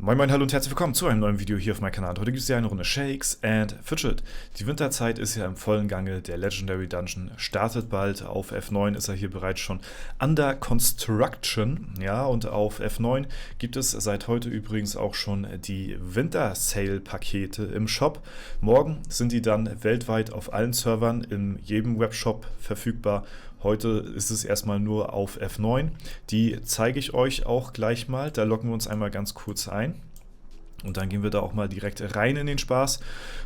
Moin Moin, hallo und herzlich willkommen zu einem neuen Video hier auf meinem Kanal. Heute gibt es ja eine Runde Shakes and Fidget. Die Winterzeit ist ja im vollen Gange, der Legendary Dungeon startet bald. Auf F9 ist er hier bereits schon under construction. Ja, und auf F9 gibt es seit heute übrigens auch schon die Winter-Sale-Pakete im Shop. Morgen sind die dann weltweit auf allen Servern in jedem Webshop verfügbar. Heute ist es erstmal nur auf F9. Die zeige ich euch auch gleich mal. Da loggen wir uns einmal ganz kurz ein. Und dann gehen wir da auch mal direkt rein in den Spaß.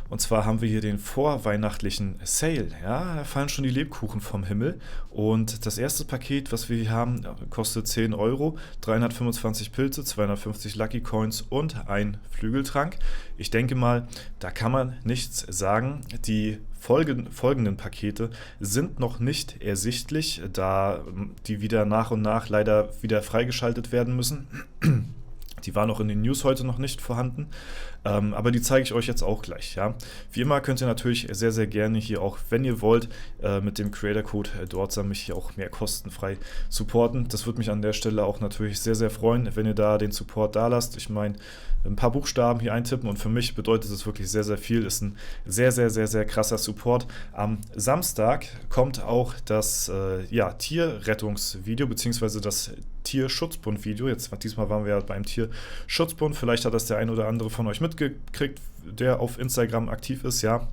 Und zwar haben wir hier den vorweihnachtlichen Sale. Ja, da fallen schon die Lebkuchen vom Himmel. Und das erste Paket, was wir hier haben, kostet 10 Euro, 325 Pilze, 250 Lucky Coins und ein Flügeltrank. Ich denke mal, da kann man nichts sagen. Die folgenden Pakete sind noch nicht ersichtlich, da die wieder nach und nach leider wieder freigeschaltet werden müssen. Die war noch in den News heute noch nicht vorhanden, aber die zeige ich euch jetzt auch gleich. Ja? Wie immer könnt ihr natürlich sehr, sehr gerne hier auch, wenn ihr wollt, mit dem Creator-Code dort mich hier auch mehr kostenfrei supporten. Das würde mich an der Stelle auch natürlich sehr, sehr freuen, wenn ihr da den Support da lasst. Ich meine, ein paar Buchstaben hier eintippen und für mich bedeutet es wirklich sehr, sehr viel. Ist ein sehr, sehr, sehr, sehr krasser Support. Am Samstag kommt auch das Tierrettungsvideo bzw. das Tierschutzbund-Video. Diesmal waren wir ja beim Tierschutzbund. Vielleicht hat das der ein oder andere von euch mitgekriegt, der auf Instagram aktiv ist, ja.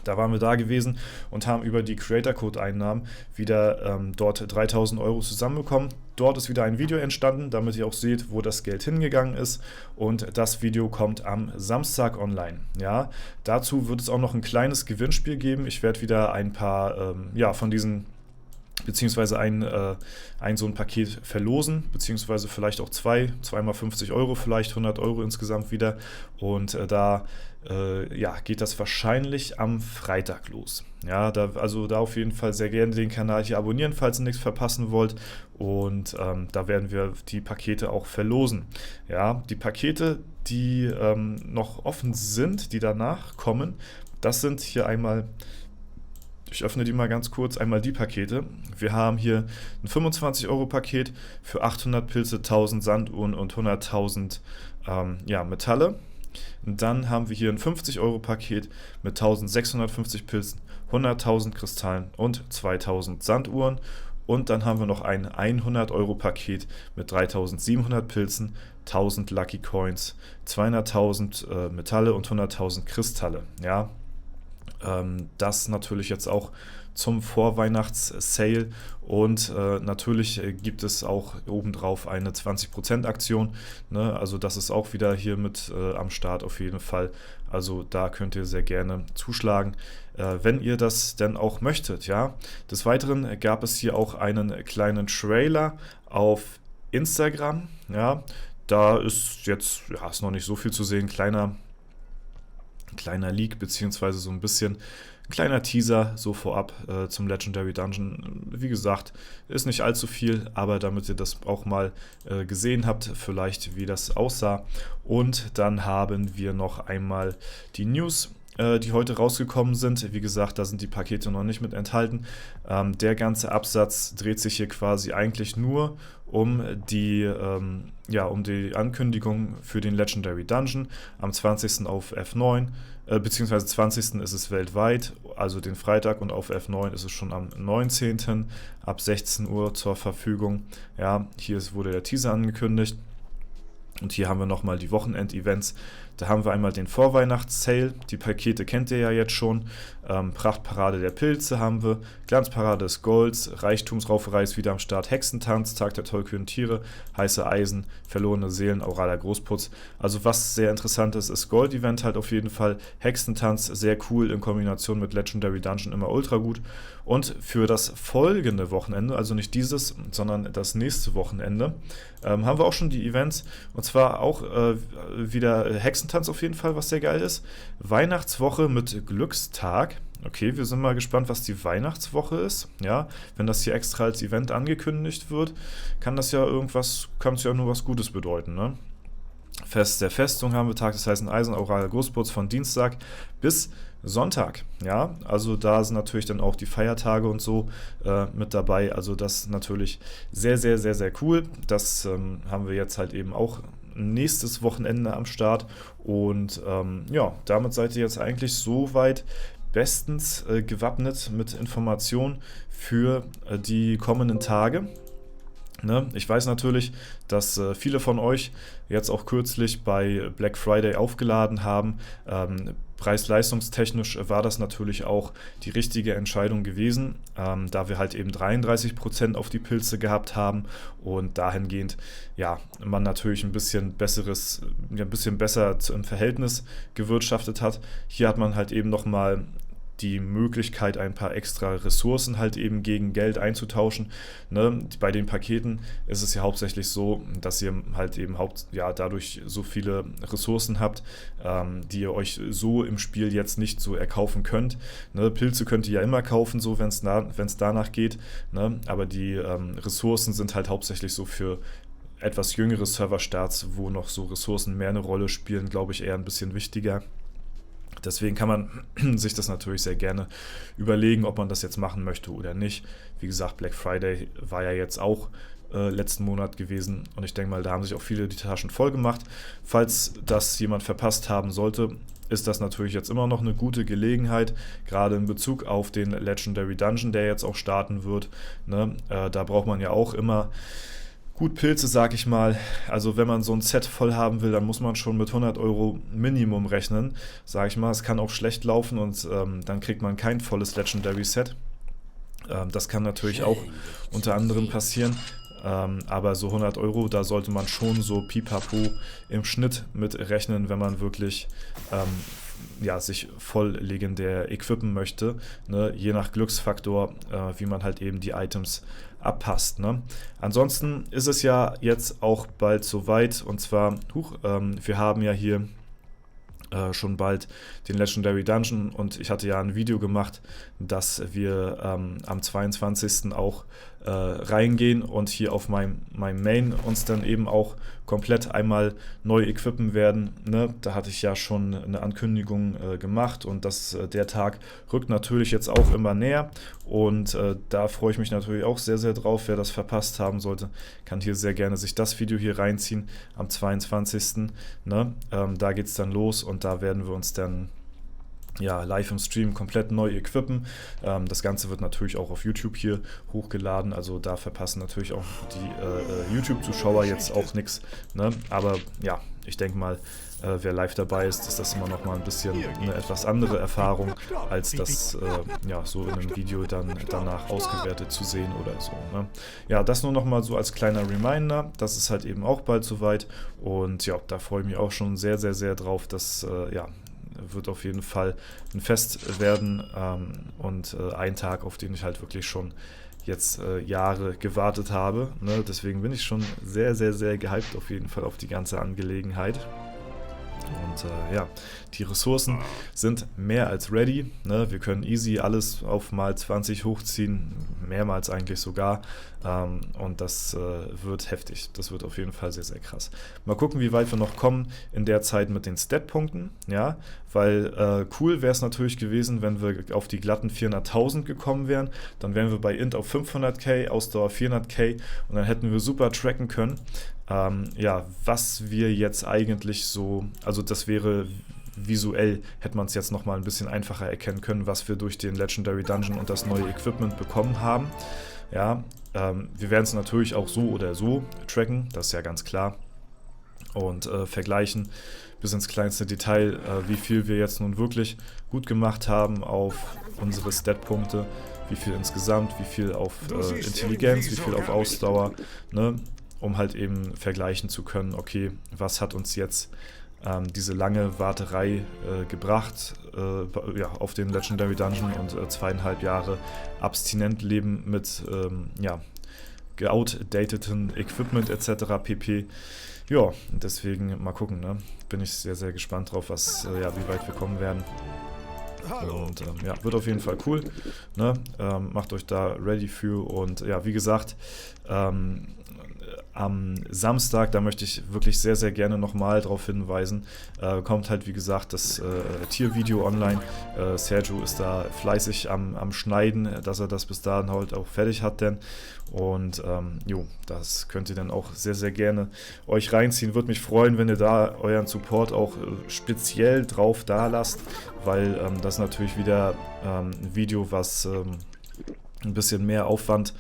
Da waren wir da gewesen und haben über die Creator-Code-Einnahmen wieder dort 3.000 Euro zusammenbekommen. Dort ist wieder ein Video entstanden, damit ihr auch seht, wo das Geld hingegangen ist. Und das Video kommt am Samstag online. Ja, dazu wird es auch noch ein kleines Gewinnspiel geben. Ich werde wieder ein paar von diesen beziehungsweise ein so ein Paket verlosen, beziehungsweise vielleicht auch zweimal 50 Euro, vielleicht 100 Euro insgesamt wieder. Und da geht das wahrscheinlich am Freitag los. Ja, da auf jeden Fall sehr gerne den Kanal hier abonnieren, falls ihr nichts verpassen wollt. Und da werden wir die Pakete auch verlosen. Ja, die Pakete, die noch offen sind, die danach kommen, das sind hier einmal... Ich öffne die mal ganz kurz, einmal die Pakete. Wir haben hier ein 25-Euro-Paket für 800 Pilze, 1000 Sanduhren und 100.000 Metalle. Und dann haben wir hier ein 50-Euro-Paket mit 1650 Pilzen, 100.000 Kristallen und 2000 Sanduhren. Und dann haben wir noch ein 100-Euro-Paket mit 3700 Pilzen, 1000 Lucky Coins, 200.000 Metalle und 100.000 Kristalle. Ja. Das natürlich jetzt auch zum Vorweihnachts-Sale und natürlich gibt es auch obendrauf eine 20% Aktion, ne? Also das ist auch wieder hier mit am Start auf jeden Fall, also da könnt ihr sehr gerne zuschlagen, wenn ihr das denn auch möchtet, ja. Des Weiteren gab es hier auch einen kleinen Trailer auf Instagram, ja, da ist jetzt, ist noch nicht so viel zu sehen, kleiner Leak, beziehungsweise so ein bisschen ein kleiner Teaser so vorab zum Legendary Dungeon. Wie gesagt, ist nicht allzu viel, aber damit ihr das auch mal gesehen habt, vielleicht wie das aussah. Und dann haben wir noch einmal die News, die heute rausgekommen sind. Wie gesagt, da sind die Pakete noch nicht mit enthalten. Der ganze Absatz dreht sich hier quasi eigentlich nur um die Ankündigung für den Legendary Dungeon am 20. auf F9, beziehungsweise 20. ist es weltweit, also den Freitag, und auf F9 ist es schon am 19. ab 16 Uhr zur Verfügung. Ja, hier wurde der Teaser angekündigt. Und hier haben wir nochmal die Wochenend-Events. Da haben wir einmal den Vorweihnachts-Sale. Die Pakete kennt ihr ja jetzt schon. Prachtparade der Pilze haben wir. Glanzparade des Golds. Reichtumsrauferei ist wieder am Start. Hexentanz, Tag der tollkühnen Tiere. Heiße Eisen, verlorene Seelen, oraler Großputz. Also was sehr interessant ist Gold-Event halt auf jeden Fall. Hexentanz, sehr cool in Kombination mit Legendary Dungeon, immer ultra gut. Und für das folgende Wochenende, also nicht dieses, sondern das nächste Wochenende, haben wir auch schon die Events. Und zwar auch wieder Hexentanz auf jeden Fall, was sehr geil ist. Weihnachtswoche mit Glückstag. Okay, wir sind mal gespannt, was die Weihnachtswoche ist. Ja, wenn das hier extra als Event angekündigt wird, kann es ja nur was Gutes bedeuten, ne? Fest der Festung haben wir, Tag des heißen Eisen, Auraler Großputz von Dienstag bis Sonntag. Ja, also da sind natürlich dann auch die Feiertage und so mit dabei. Also das ist natürlich sehr, sehr, sehr, sehr cool. Das haben wir jetzt halt eben auch nächstes Wochenende am Start. Und ja, damit seid ihr jetzt eigentlich soweit bestens gewappnet mit Informationen für die kommenden Tage. Ne? Ich weiß natürlich, dass viele von euch jetzt auch kürzlich bei Black Friday aufgeladen haben. Preis-leistungstechnisch war das natürlich auch die richtige Entscheidung gewesen, da wir halt eben 33% auf die Pilze gehabt haben und dahingehend ja man natürlich ein bisschen besser im Verhältnis gewirtschaftet hat. Hier hat man halt eben nochmal die Möglichkeit, ein paar extra Ressourcen halt eben gegen Geld einzutauschen. Ne? Bei den Paketen ist es ja hauptsächlich so, dass ihr halt eben dadurch so viele Ressourcen habt, die ihr euch so im Spiel jetzt nicht so erkaufen könnt. Ne? Pilze könnt ihr ja immer kaufen, so wenn es danach geht. Ne? Aber die Ressourcen sind halt hauptsächlich so für etwas jüngere Serverstarts, wo noch so Ressourcen mehr eine Rolle spielen, glaube ich, eher ein bisschen wichtiger. Deswegen kann man sich das natürlich sehr gerne überlegen, ob man das jetzt machen möchte oder nicht. Wie gesagt, Black Friday war ja jetzt auch letzten Monat gewesen und ich denke mal, da haben sich auch viele die Taschen voll gemacht. Falls das jemand verpasst haben sollte, ist das natürlich jetzt immer noch eine gute Gelegenheit, gerade in Bezug auf den Legendary Dungeon, der jetzt auch starten wird. Ne? Da braucht man ja auch immer gut Pilze, sag ich mal. Also wenn man so ein Set voll haben will, dann muss man schon mit 100 Euro Minimum rechnen, sag ich mal. Es kann auch schlecht laufen und dann kriegt man kein volles Legendary Set. Das kann natürlich auch unter anderem passieren. Aber so 100 Euro, da sollte man schon so pipapo im Schnitt mit rechnen, wenn man wirklich sich voll legendär equippen möchte, ne? Je nach Glücksfaktor, wie man halt eben die Items abpasst. Ne? Ansonsten ist es ja jetzt auch bald soweit und zwar, wir haben ja hier schon bald den Legendary Dungeon und ich hatte ja ein Video gemacht, dass wir am 22. auch reingehen und hier auf meinem Main uns dann eben auch komplett einmal neu equippen werden. Ne? Da hatte ich ja schon eine Ankündigung gemacht und der Tag rückt natürlich jetzt auch immer näher und da freue ich mich natürlich auch sehr, sehr drauf. Wer das verpasst haben sollte, kann hier sehr gerne sich das Video hier reinziehen am 22. Ne? Da geht es dann los und da werden wir uns dann live im Stream komplett neu equippen. Das Ganze wird natürlich auch auf YouTube hier hochgeladen, also da verpassen natürlich auch die YouTube-Zuschauer jetzt auch nichts. Ne? Aber ja, ich denke mal, wer live dabei ist, ist das immer noch mal ein bisschen eine etwas andere Erfahrung, als das so in einem Video dann danach ausgewertet zu sehen oder so. Ne? Ja, das nur noch mal so als kleiner Reminder, das ist halt eben auch bald soweit und ja, da freue ich mich auch schon sehr, sehr, sehr drauf, dass wird auf jeden Fall ein Fest werden und ein Tag, auf den ich halt wirklich schon jetzt Jahre gewartet habe. Ne? Deswegen bin ich schon sehr, sehr, sehr gehypt auf jeden Fall auf die ganze Angelegenheit. Und die Ressourcen sind mehr als ready. Ne? Wir können easy alles auf mal 20 hochziehen, mehrmals eigentlich sogar. Und das wird heftig. Das wird auf jeden Fall sehr, sehr krass. Mal gucken, wie weit wir noch kommen in der Zeit mit den Stat-Punkten. Ja? Weil cool wäre es natürlich gewesen, wenn wir auf die glatten 400.000 gekommen wären. Dann wären wir bei Int auf 500k, Ausdauer 400k und dann hätten wir super tracken können. Was wir jetzt eigentlich so, also das wäre visuell, hätte man es jetzt nochmal ein bisschen einfacher erkennen können, was wir durch den Legendary Dungeon und das neue Equipment bekommen haben. Ja, wir werden es natürlich auch so oder so tracken, das ist ja ganz klar. Und vergleichen bis ins kleinste Detail, wie viel wir jetzt nun wirklich gut gemacht haben auf unsere Stat-Punkte, wie viel insgesamt, wie viel auf Intelligenz, wie viel auf Ausdauer, ne? Um halt eben vergleichen zu können, okay, was hat uns jetzt diese lange Warterei gebracht auf den Legendary Dungeon und 2,5 Jahre abstinent leben mit geoutdateten Equipment etc. pp. Ja, deswegen mal gucken, ne? Bin ich sehr, sehr gespannt drauf, wie weit wir kommen werden. Und wird auf jeden Fall cool. Ne? Macht euch da ready für und ja, wie gesagt, am Samstag, da möchte ich wirklich sehr, sehr gerne nochmal darauf hinweisen, kommt halt wie gesagt das Tiervideo online. Sergio ist da fleißig am Schneiden, dass er das bis dahin halt auch fertig hat denn. Und jo, das könnt ihr dann auch sehr, sehr gerne euch reinziehen. Würde mich freuen, wenn ihr da euren Support auch speziell drauf da lasst, weil das natürlich wieder ein Video, was ein bisschen mehr Aufwand,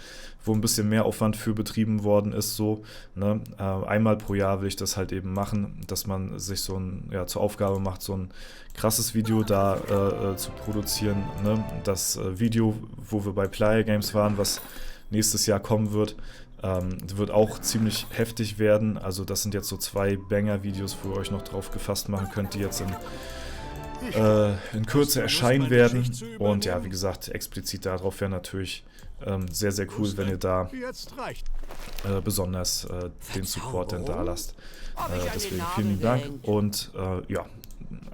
wo ein bisschen mehr Aufwand für betrieben worden ist, so, ne? Einmal pro Jahr will ich das halt eben machen, dass man sich so ein, ja, zur Aufgabe macht, so ein krasses Video da zu produzieren, ne? Das Video, wo wir bei Playa Games waren, was nächstes Jahr kommen wird, wird auch ziemlich heftig werden. Also das sind jetzt so 2 Banger-Videos, wo ihr euch noch drauf gefasst machen könnt, die jetzt in Kürze erscheinen werden. Und ja, wie gesagt, explizit darauf wäre natürlich sehr, sehr cool, wenn ihr da besonders den Support dann da lasst. Deswegen vielen lieben Dank. Und ja,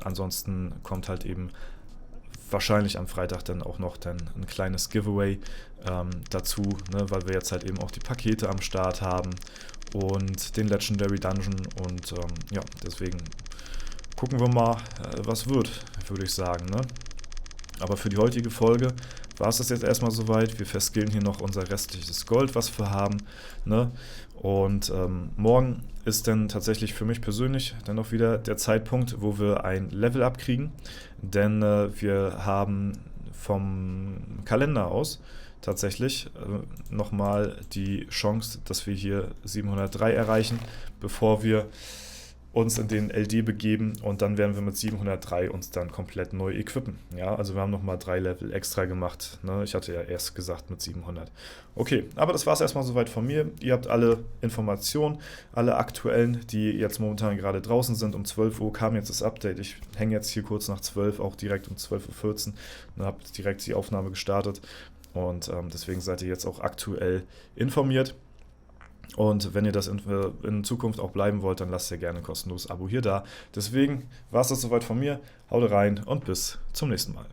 ansonsten kommt halt eben wahrscheinlich am Freitag dann auch noch dann ein kleines Giveaway dazu, ne, weil wir jetzt halt eben auch die Pakete am Start haben und den Legendary Dungeon und ja, deswegen gucken wir mal, was wird, würde ich sagen, ne? Aber für die heutige Folge war es das jetzt erstmal soweit. Wir verskillen hier noch unser restliches Gold, was wir haben, ne? Und morgen ist dann tatsächlich für mich persönlich dann noch wieder der Zeitpunkt, wo wir ein Level-Up kriegen. Denn wir haben vom Kalender aus tatsächlich nochmal die Chance, dass wir hier 703 erreichen, bevor wir uns in den LD begeben und dann werden wir mit 703 uns dann komplett neu equippen. Ja, also wir haben nochmal 3 Level extra gemacht. Ne? Ich hatte ja erst gesagt mit 700. Okay, aber das war es erstmal soweit von mir. Ihr habt alle Informationen, alle aktuellen, die jetzt momentan gerade draußen sind. Um 12 Uhr kam jetzt das Update. Ich hänge jetzt hier kurz nach 12, auch direkt um 12:14 Uhr und habe direkt die Aufnahme gestartet. Und deswegen seid ihr jetzt auch aktuell informiert. Und wenn ihr das in Zukunft auch bleiben wollt, dann lasst ihr gerne ein kostenloses Abo hier da. Deswegen war es das soweit von mir. Haut rein und bis zum nächsten Mal.